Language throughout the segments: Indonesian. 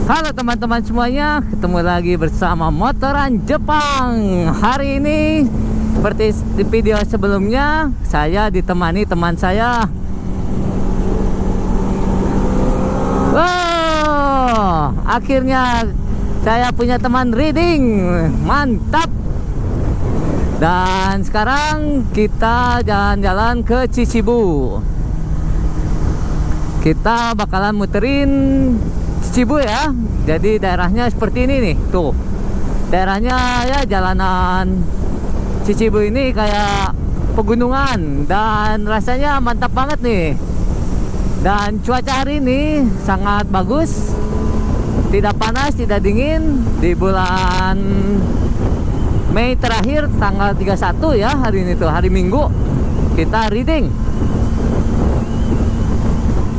Halo teman-teman semuanya, ketemu lagi bersama Motoran Jepang. Hari ini seperti di video sebelumnya, saya ditemani teman saya. Wow, akhirnya saya punya teman riding, mantap. Dan sekarang kita jalan-jalan ke Chichibu. Kita bakalan muterin Chichibu ya. Jadi daerahnya seperti ini nih. Tuh. Daerahnya ya jalanan Chichibu ini kayak pegunungan dan rasanya mantap banget nih. Dan cuaca hari ini sangat bagus. Tidak panas, tidak dingin. Di bulan Mei terakhir tanggal 31 ya, hari ini tuh hari Minggu kita reading.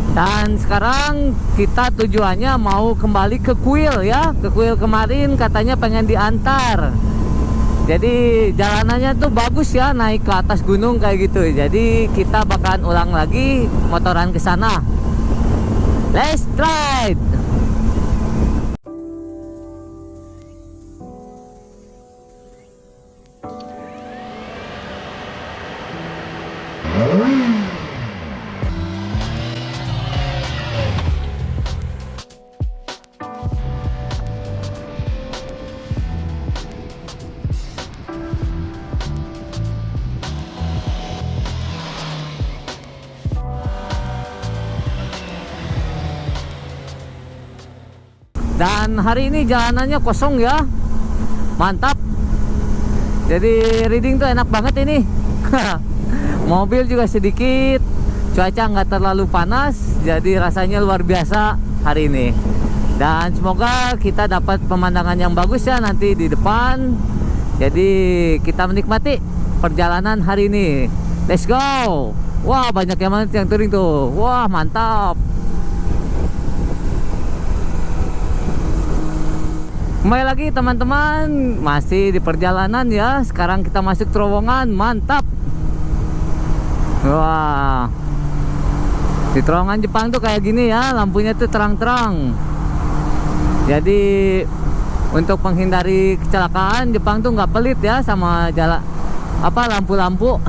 Dan sekarang kita tujuannya mau kembali ke kuil ya. Ke kuil kemarin katanya pengen diantar. Jadi jalanannya tuh bagus ya, naik ke atas gunung kayak gitu. Jadi kita bakalan ulang lagi motoran ke sana. Let's ride. Dan hari ini jalanannya kosong ya, mantap. Jadi reading tuh enak banget ini. Mobil juga sedikit, cuaca nggak terlalu panas, jadi rasanya luar biasa hari ini. Dan semoga kita dapat pemandangan yang bagus ya nanti di depan. Jadi kita menikmati perjalanan hari ini. Let's go. Wah, banyak yang touring tuh. Wah, mantap. Kembali lagi teman-teman, masih di perjalanan ya. Sekarang kita masuk terowongan, mantap. Wah, di terowongan Jepang tuh kayak gini ya, lampunya tuh terang-terang. Jadi untuk menghindari kecelakaan, Jepang tuh nggak pelit ya sama jalan lampu-lampu.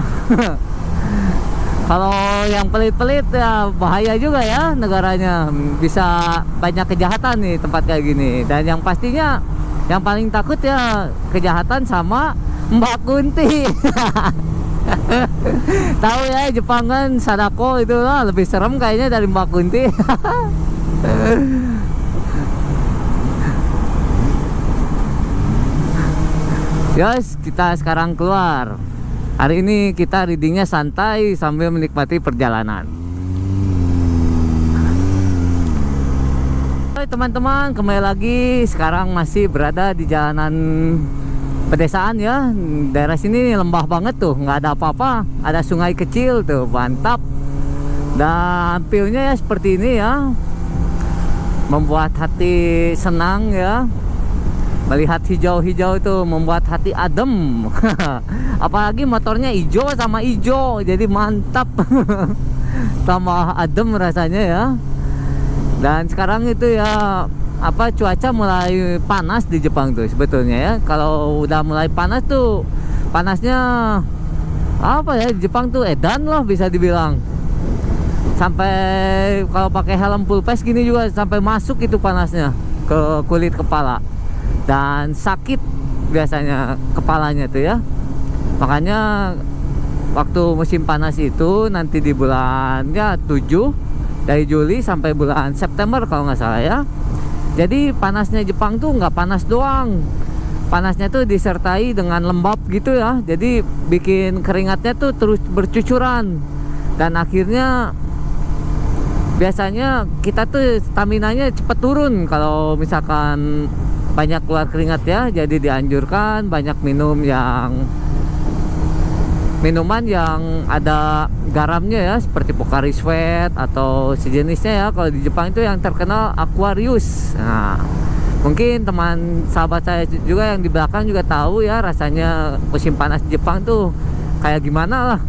Kalau yang pelit-pelit ya bahaya juga ya negaranya, bisa banyak kejahatan nih tempat kayak gini. Dan yang pastinya yang paling takut ya kejahatan sama Mbak Kunti. Tahu ya, Jepang kan Sadako itu lah lebih serem kayaknya dari Mbak Kunti. Guys, kita sekarang keluar. Hari ini kita readingnya santai sambil menikmati perjalanan. Hai teman-teman, kembali lagi. Sekarang masih berada di jalanan pedesaan ya. Daerah sini lembah banget tuh, nggak ada apa-apa. Ada sungai kecil tuh, mantap. Dan view-nya ya seperti ini ya, membuat hati senang ya. Melihat hijau-hijau itu membuat hati adem. Apalagi motornya hijau sama hijau, jadi mantap. Tambah adem rasanya ya. Dan sekarang itu ya cuaca mulai panas di Jepang tuh sebetulnya ya. Kalau udah mulai panas tuh, panasnya di Jepang tuh edan loh bisa dibilang. Sampai kalau pakai helm full face gini juga sampai masuk itu panasnya ke kulit kepala. Dan sakit biasanya kepalanya tuh ya. Makanya waktu musim panas itu nanti di bulan 7 dari Juli sampai bulan September kalau nggak salah ya. Jadi panasnya Jepang tuh nggak panas doang, panasnya tuh disertai dengan lembab gitu ya. Jadi bikin keringatnya tuh terus bercucuran. Dan akhirnya biasanya kita tuh staminanya cepet turun kalau misalkan banyak keluar keringat ya. Jadi dianjurkan banyak minuman yang ada garamnya ya, seperti Pocari Sweat atau sejenisnya ya. Kalau di Jepang itu yang terkenal Aquarius. Nah, mungkin teman sahabat saya juga yang di belakang juga tahu ya rasanya musim panas di Jepang tuh kayak gimana lah.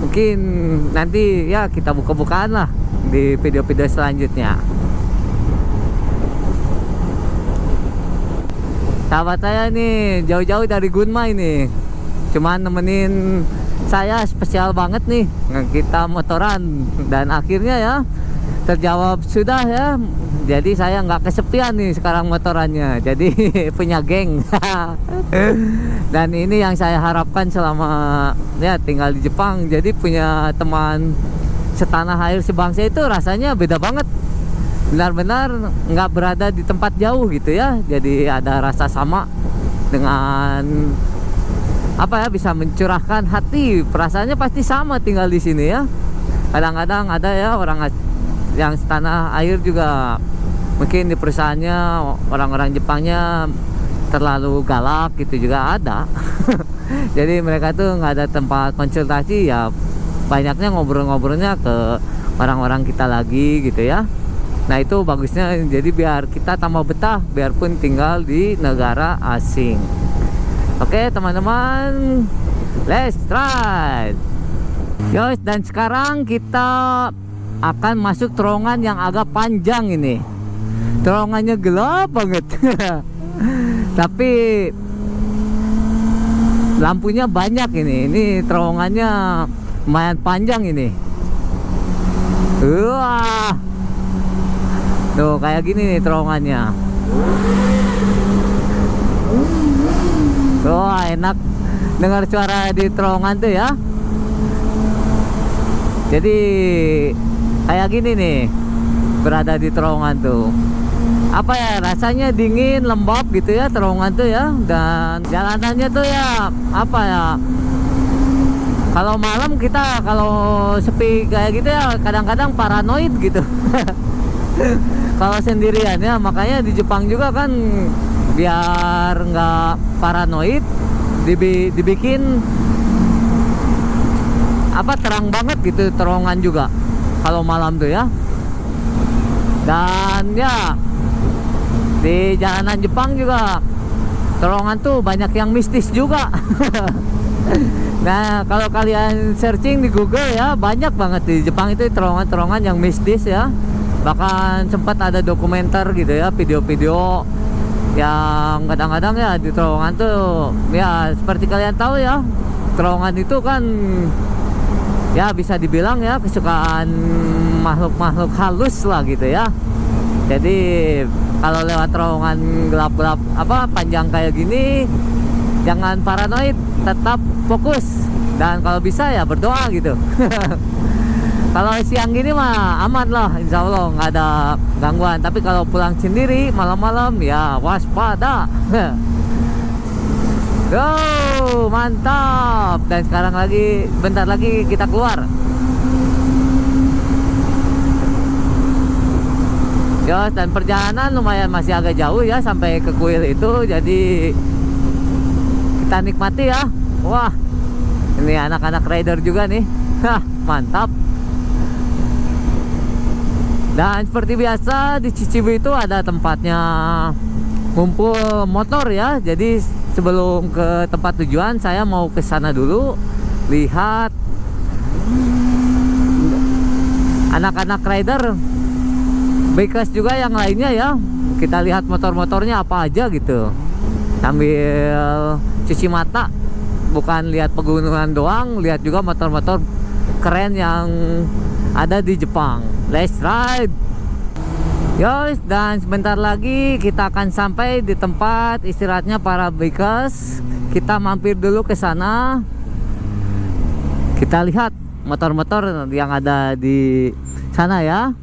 Mungkin nanti ya kita buka-bukaan lah di video-video selanjutnya. sahabat saya nih jauh-jauh dari Gunma ini, cuman nemenin saya spesial banget nih, kita motoran. Dan akhirnya ya terjawab sudah ya, jadi saya nggak kesepian nih sekarang motorannya, jadi punya geng. Dan ini yang saya harapkan selama ya tinggal di Jepang, jadi punya teman setanah air sebangsa itu rasanya beda banget, benar-benar nggak berada di tempat jauh gitu ya. Jadi ada rasa sama dengan apa ya, bisa mencurahkan hati, perasaannya pasti sama tinggal di sini ya. Kadang-kadang ada ya orang yang setanah air juga, mungkin di perusahaannya orang-orang Jepangnya terlalu galak gitu juga ada. Jadi mereka tuh nggak ada tempat konsultasi ya, banyaknya ngobrol-ngobrolnya ke orang-orang kita lagi gitu ya. Nah itu bagusnya, jadi biar kita tambah betah biarpun tinggal di negara asing. Oke teman-teman, let's try. Yos, dan sekarang kita akan masuk terowongan yang agak panjang ini. Terowongannya gelap banget. Tapi lampunya banyak ini. Ini terowongannya lumayan panjang ini. Wah. Tuh kayak gini nih terowongannya. Wah, enak dengar suara di terowongan tuh ya. Jadi kayak gini nih, berada di terowongan tuh. Apa ya, rasanya dingin, lembab gitu ya terowongan tuh ya. Dan jalanannya tuh ya, apa ya, kalau malam kita kalau sepi kayak gitu ya kadang-kadang paranoid gitu. Kalau sendirian ya, makanya di Jepang juga kan biar nggak paranoid dibikin apa, terang banget gitu terowongan juga kalau malam tuh ya. Dan ya di jalanan Jepang juga terowongan tuh banyak yang mistis juga. Nah kalau kalian searching di Google ya, banyak banget di Jepang itu terowongan-terowongan yang mistis ya. Bahkan sempat ada dokumenter gitu ya, video-video yang kadang-kadang ya di terowongan tuh ya, seperti kalian tahu ya, terowongan itu kan ya bisa dibilang ya kesukaan makhluk-makhluk halus lah gitu ya. Jadi kalau lewat terowongan gelap-gelap apa panjang kayak gini, jangan paranoid, tetap fokus, dan kalau bisa ya berdoa gitu. Kalau siang gini mah aman lah, insya Allah nggak ada gangguan. Tapi kalau pulang sendiri malam-malam ya waspada. Go, mantap. Dan sekarang lagi, bentar lagi kita keluar. Yos, dan perjalanan lumayan masih agak jauh ya sampai ke kuil itu. Jadi kita nikmati ya. Wah, ini anak-anak rider juga nih. Hah, mantap. Dan seperti biasa di Chichibu itu ada tempatnya ngumpul motor ya. Jadi sebelum ke tempat tujuan saya mau ke sana dulu, lihat anak-anak rider, bikers juga yang lainnya ya. Kita lihat motor-motornya apa aja gitu, sambil cuci mata, bukan lihat pegunungan doang, lihat juga motor-motor keren yang ada di Jepang. Let's ride. Yos, dan sebentar lagi kita akan sampai di tempat istirahatnya para bikers. Kita mampir dulu ke sana. Kita lihat motor-motor yang ada di sana ya.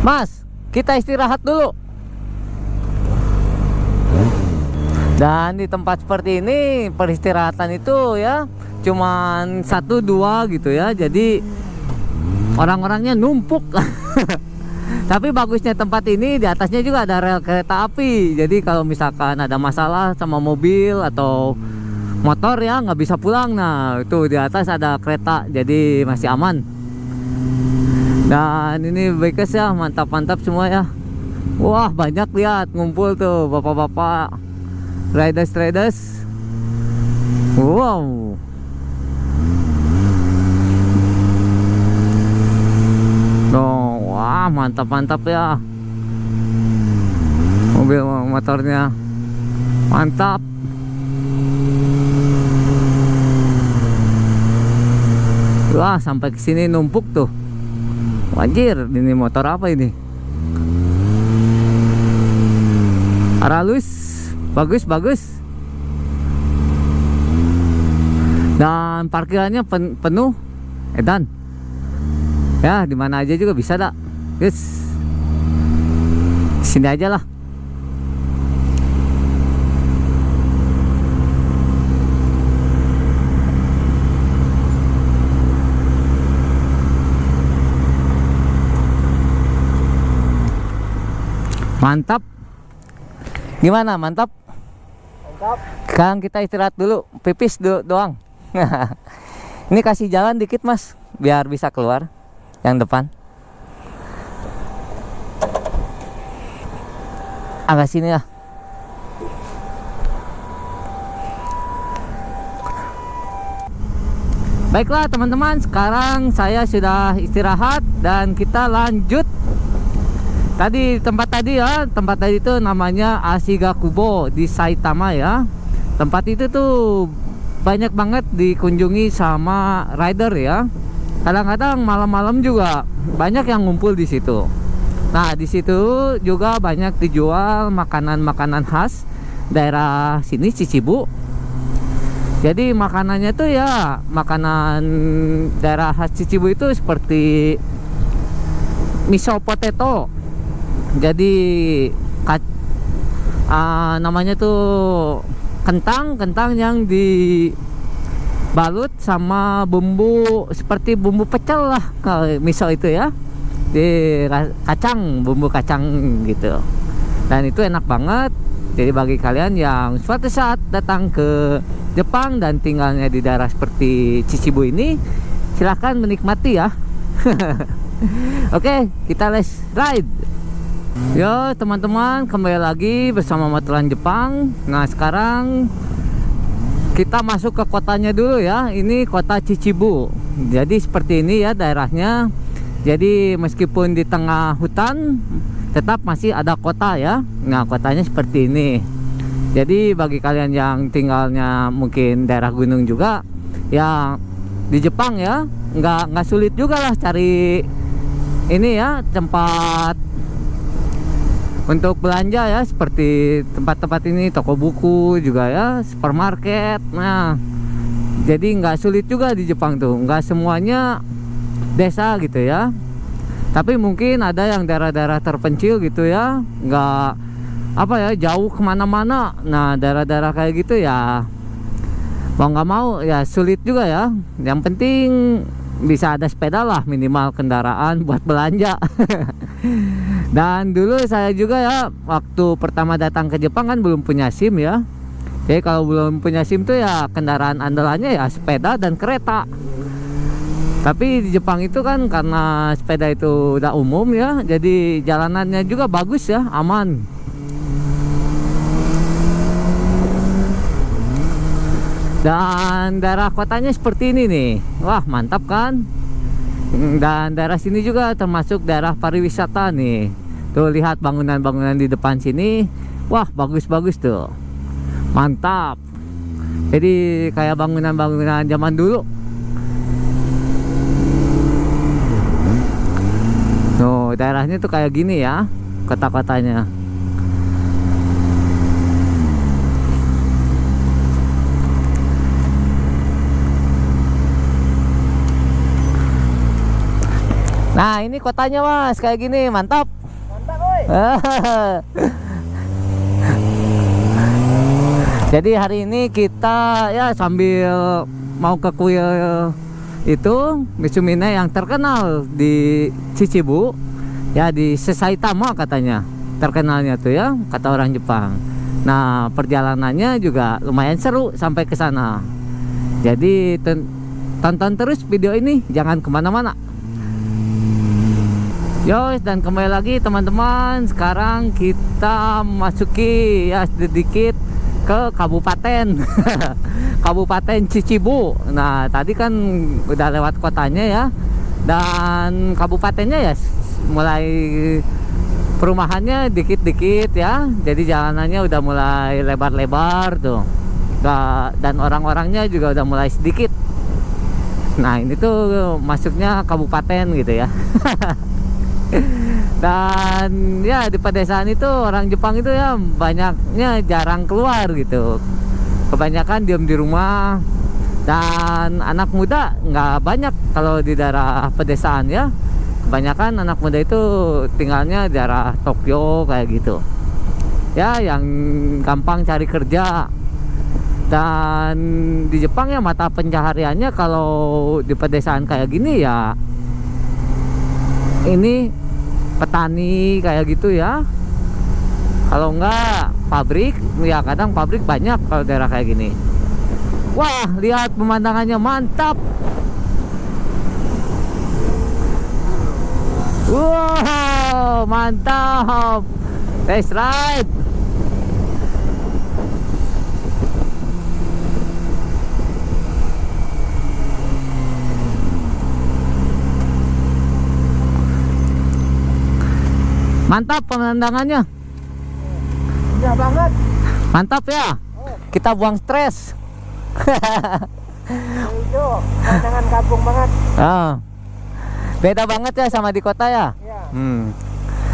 Mas, kita istirahat dulu. Dan di tempat seperti ini peristirahatan itu ya cuman 1-2 gitu ya. Jadi orang-orangnya numpuk. Tapi bagusnya tempat ini di atasnya juga ada rel kereta api. Jadi kalau misalkan ada masalah sama mobil atau motor ya nggak bisa pulang, nah itu di atas ada kereta, jadi masih aman. Dan ini bikers ya, mantap-mantap semua ya. Wah, banyak lihat ngumpul tuh bapak-bapak riders. Wow. No, wah. Wah, mantap-mantap ya. Mobil motornya mantap. Wah, sampai ke sini numpuk tuh. Anjir, ini motor apa ini? Aralus, bagus. Dan parkirannya penuh. Edan. Ya, di mana aja juga bisa dah. Guys. Sini aja lah. Mantap. Gimana, mantap? Mantap. Sekarang kita istirahat dulu, pipis doang. Ini kasih jalan dikit mas, biar bisa keluar yang depan. Agak sini lah. Baiklah teman-teman, sekarang saya sudah istirahat dan kita lanjut. Tadi tempat tadi itu namanya Ashigakubo di Saitama ya. Tempat itu tuh banyak banget dikunjungi sama rider ya. Kadang-kadang malam-malam juga banyak yang ngumpul di situ. Nah, di situ juga banyak dijual makanan-makanan khas daerah sini Chichibu. Jadi makanannya tuh ya makanan daerah khas Chichibu itu seperti miso potato. Jadi namanya tuh kentang yang dibalut sama bumbu seperti bumbu pecel lah kalau miso itu ya, di bumbu kacang gitu. Dan itu enak banget. Jadi bagi kalian yang suatu saat datang ke Jepang dan tinggalnya di daerah seperti Chichibu ini, silahkan menikmati ya. Oke, kita let's ride. Yo teman-teman, kembali lagi bersama Motoran Jepang. Nah, sekarang kita masuk ke kotanya dulu ya. Ini kota Chichibu. Jadi seperti ini ya daerahnya. Jadi meskipun di tengah hutan, tetap masih ada kota ya. Nah, kotanya seperti ini. Jadi bagi kalian yang tinggalnya mungkin daerah gunung juga, ya di Jepang ya, nggak sulit juga lah cari ini ya tempat untuk belanja ya, seperti tempat-tempat ini, toko buku juga ya, supermarket. Nah, jadi nggak sulit juga di Jepang tuh, nggak semuanya desa gitu ya. Tapi mungkin ada yang daerah-daerah terpencil gitu ya, nggak apa ya, jauh kemana-mana. Nah, daerah-daerah kayak gitu ya, mau nggak mau ya sulit juga ya. Yang penting bisa ada sepeda lah, minimal kendaraan buat belanja. Dan dulu saya juga ya, waktu pertama datang ke Jepang kan belum punya SIM ya. Jadi kalau belum punya SIM tuh ya kendaraan andalannya ya sepeda dan kereta. Tapi di Jepang itu kan karena sepeda itu udah umum ya, jadi jalanannya juga bagus ya, aman. Dan daerah kotanya seperti ini nih. Wah, mantap kan? Dan daerah sini juga termasuk daerah pariwisata nih. Tuh lihat bangunan-bangunan di depan sini. Wah, bagus-bagus tuh. Mantap. Jadi kayak bangunan-bangunan zaman dulu. Tuh, daerahnya tuh kayak gini ya, kota-kotanya. Nah, ini kotanya mas, kayak gini, mantap. Mantap, woy. Jadi hari ini kita ya sambil mau ke kuil itu Mitsumine yang terkenal di Chichibu ya, di Saitama katanya terkenalnya tuh ya, kata orang Jepang. Nah, perjalanannya juga lumayan seru sampai ke sana. Jadi tonton terus video ini, jangan kemana-mana. Yos, dan kembali lagi teman-teman. Sekarang kita masuki ya sedikit ke kabupaten Kabupaten Chichibu. Nah, tadi kan udah lewat kotanya ya, Dan kabupatennya ya mulai perumahannya dikit-dikit ya. Jadi jalanannya udah mulai lebar-lebar tuh. Dan orang-orangnya juga udah mulai sedikit. Nah, ini tuh masuknya kabupaten gitu ya. Dan ya di pedesaan itu orang Jepang itu ya banyaknya jarang keluar gitu. Kebanyakan diam di rumah. Dan anak muda nggak banyak kalau di daerah pedesaan ya. Kebanyakan anak muda itu tinggalnya di daerah Tokyo kayak gitu. Ya, yang gampang cari kerja. Dan di Jepang ya mata pencahariannya kalau di pedesaan kayak gini ya ini petani kayak gitu ya. Kalau enggak pabrik, ya kadang pabrik banyak kalau daerah kayak gini. Wah, lihat pemandangannya mantap. Wow, mantap. Test ride. Mantap pemandangannya. Indah banget. Mantap ya. Kita buang stres. Itu pandangan kampung banget. Oh. Beda banget ya sama di kota ya. Ya,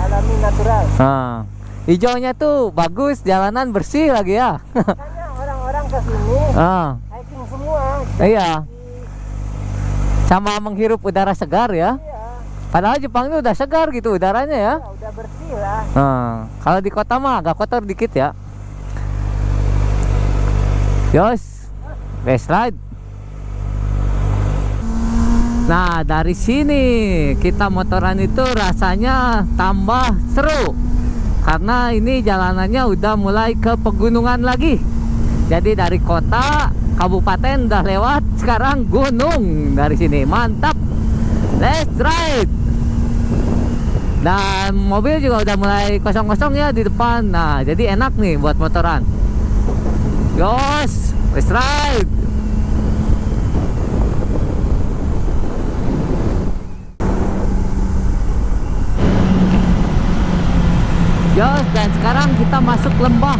Alami natural. Hijaunya tuh bagus, jalanan bersih lagi ya. Makanya orang-orang ke sini hiking semua. Iya. Sama menghirup udara segar ya. Iya. Padahal Jepang itu udah segar gitu udaranya ya. Ya, udah bersih lah. Kalau di kota mah agak kotor dikit ya. Yos, best ride. Nah, dari sini kita motoran itu rasanya tambah seru. Karena ini jalanannya udah mulai ke pegunungan lagi. Jadi dari kota, kabupaten udah lewat, sekarang gunung dari sini. Mantap. Let's ride. Dan mobil juga udah mulai kosong-kosong ya di depan. Nah, jadi enak nih buat motoran. Yos, let's ride. Yos, dan sekarang kita masuk lembah.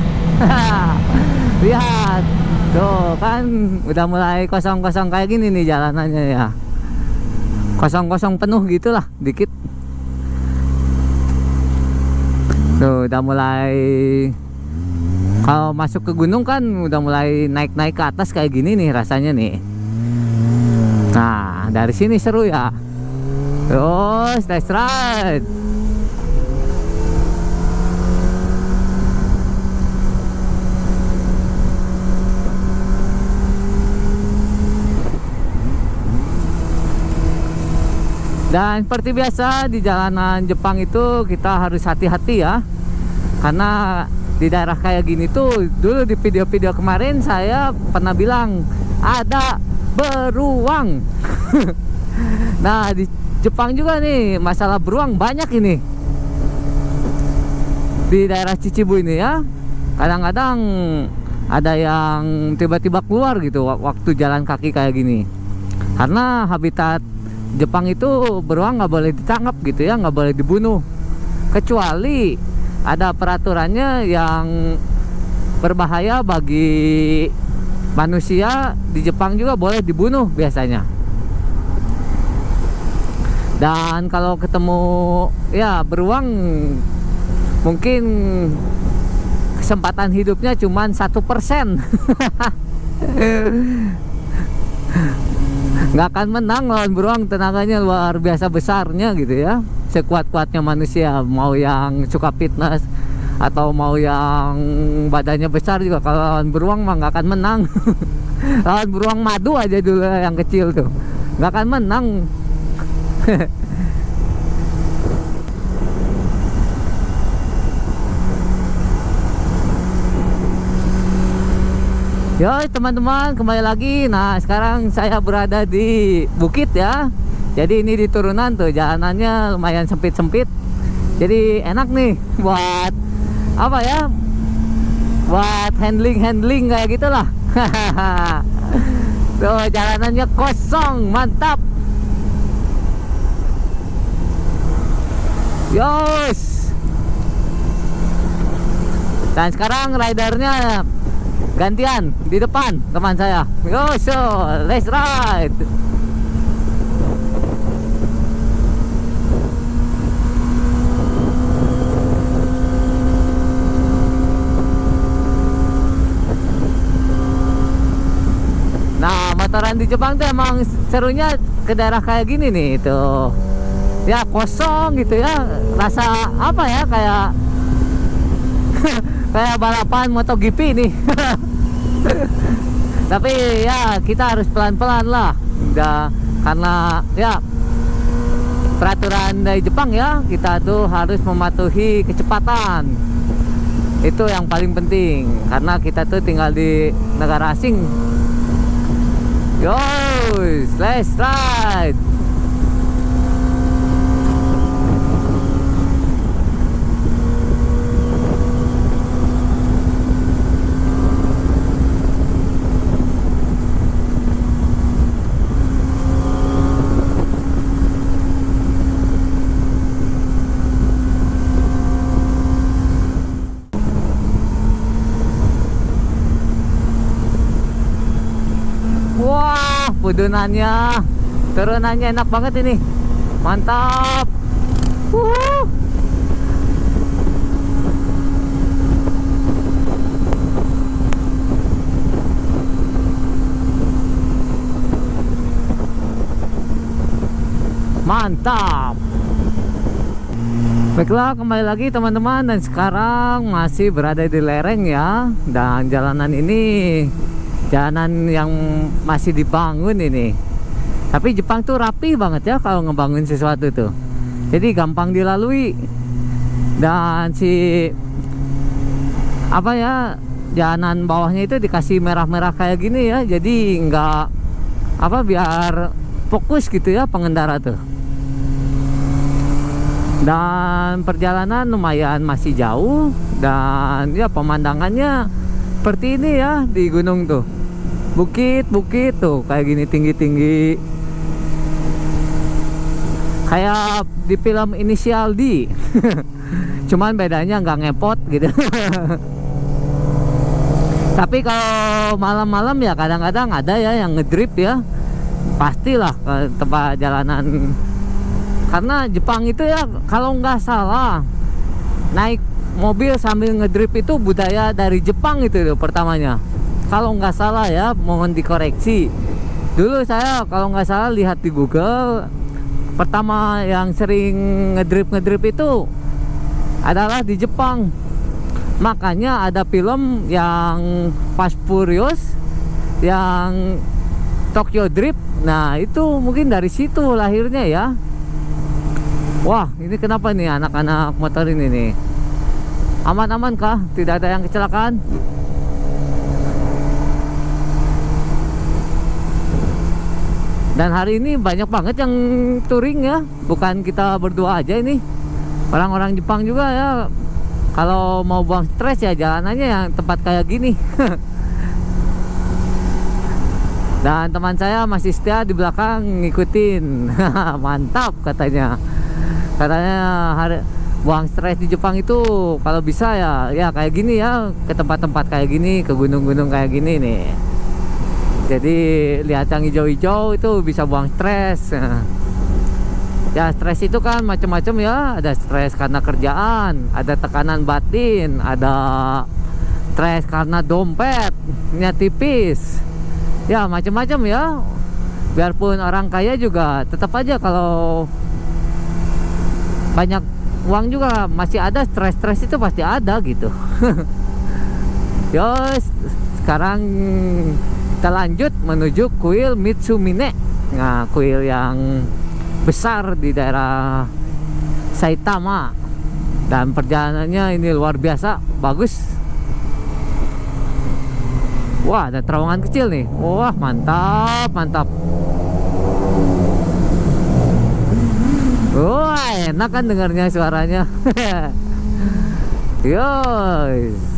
Lihat, tuh kan udah mulai kosong-kosong kayak gini nih jalanannya ya. Kosong-kosong penuh gitulah, dikit. Tuh udah mulai, kalau masuk ke gunung kan udah mulai naik-naik ke atas kayak gini nih rasanya nih. Nah, dari sini seru ya. Terus let's ride. Dan seperti biasa di jalanan Jepang itu kita harus hati-hati ya. Karena di daerah kayak gini tuh, dulu di video-video kemarin saya pernah bilang ada beruang. Nah, di Jepang juga nih masalah beruang banyak ini. Di daerah Chichibu ini ya. Kadang-kadang ada yang tiba-tiba keluar gitu waktu jalan kaki kayak gini. Karena habitat Jepang itu beruang nggak boleh ditangkap gitu ya, nggak boleh dibunuh, kecuali ada peraturannya yang berbahaya bagi manusia. Di Jepang juga boleh dibunuh biasanya. Dan kalau ketemu ya beruang, mungkin kesempatan hidupnya cuma 1%. Nggak akan menang lawan beruang, tenaganya luar biasa besarnya gitu ya. Sekuat-kuatnya manusia, mau yang suka fitness atau mau yang badannya besar juga, kalau lawan beruang mah nggak akan menang. Lawan beruang madu aja dulu yang kecil tuh, nggak akan menang. Yo teman-teman, kembali lagi. Nah, sekarang saya berada di bukit ya. Jadi ini di turunan tuh, jalanannya lumayan sempit-sempit. Jadi enak nih buat apa ya? Buat handling kayak gitulah. Tuh jalanannya kosong, mantap. Yos. Dan sekarang ridernya gantian di depan teman saya. Yos, so let's ride. Nah, motoran di Jepang tuh emang serunya ke daerah kayak gini nih tuh. Ya kosong gitu ya. Rasa apa ya, kayak kayak balapan MotoGP nih. Tapi ya kita harus pelan-pelan lah. Karena ya peraturan dari Jepang ya, kita tuh harus mematuhi kecepatan. Itu yang paling penting karena kita tuh tinggal di negara asing. Yos, let's ride. Wah, pudunannya, turunannya enak banget ini, mantap. Mantap. Baiklah, kembali lagi teman-teman, dan sekarang masih berada di lereng ya. Dan jalanan ini jalanan yang masih dibangun ini. Tapi Jepang tuh rapi banget ya kalau ngebangun sesuatu tuh. Jadi gampang dilalui. Dan apa ya, jalanan bawahnya itu dikasih merah-merah kayak gini ya. Jadi nggak apa, biar fokus gitu ya pengendara tuh. Dan perjalanan lumayan masih jauh, dan ya pemandangannya seperti ini ya di gunung tuh. Bukit-bukit tuh kayak gini tinggi-tinggi. Kayak di film Inisial D. Cuman bedanya nggak ngepot gitu. Tapi kalau malam-malam ya kadang-kadang ada ya yang ngedrip ya. Pastilah ke tempat jalanan. Karena Jepang itu ya kalau nggak salah, naik mobil sambil ngedrip itu budaya dari Jepang itu loh pertamanya. Kalau nggak salah ya, mohon dikoreksi. Dulu saya kalau nggak salah lihat di Google, pertama yang sering ngedrip itu adalah di Jepang. Makanya ada film yang Fast Furious, yang Tokyo Drift. Nah itu mungkin dari situ lahirnya ya. Wah, ini kenapa nih anak-anak motor ini nih? Aman-aman kah? Tidak ada yang kecelakaan? Dan hari ini banyak banget yang touring ya. Bukan kita berdua aja ini. Orang-orang Jepang juga ya. Kalau mau buang stres ya jalanannya yang tempat kayak gini. Dan teman saya masih setia di belakang ngikutin. Mantap katanya. Katanya buang stres di Jepang itu kalau bisa ya kayak gini ya, ke tempat-tempat kayak gini, ke gunung-gunung kayak gini nih. Jadi lihat yang hijau-hijau itu bisa buang stres. Ya stres itu kan macam-macam ya. Ada stres karena kerjaan, ada tekanan batin, ada stres karena dompetnya tipis. Ya macam-macam ya. Biarpun orang kaya juga tetap aja kalau banyak uang juga masih ada stres-stres itu pasti ada gitu. Yos, sekarang kita lanjut menuju kuil Mitsumine. Nah, kuil yang besar di daerah Saitama. Dan perjalanannya ini luar biasa, bagus. Wah, ada terowongan kecil nih. Wah, mantap, mantap. Wah, enak kan dengarnya suaranya. Yos.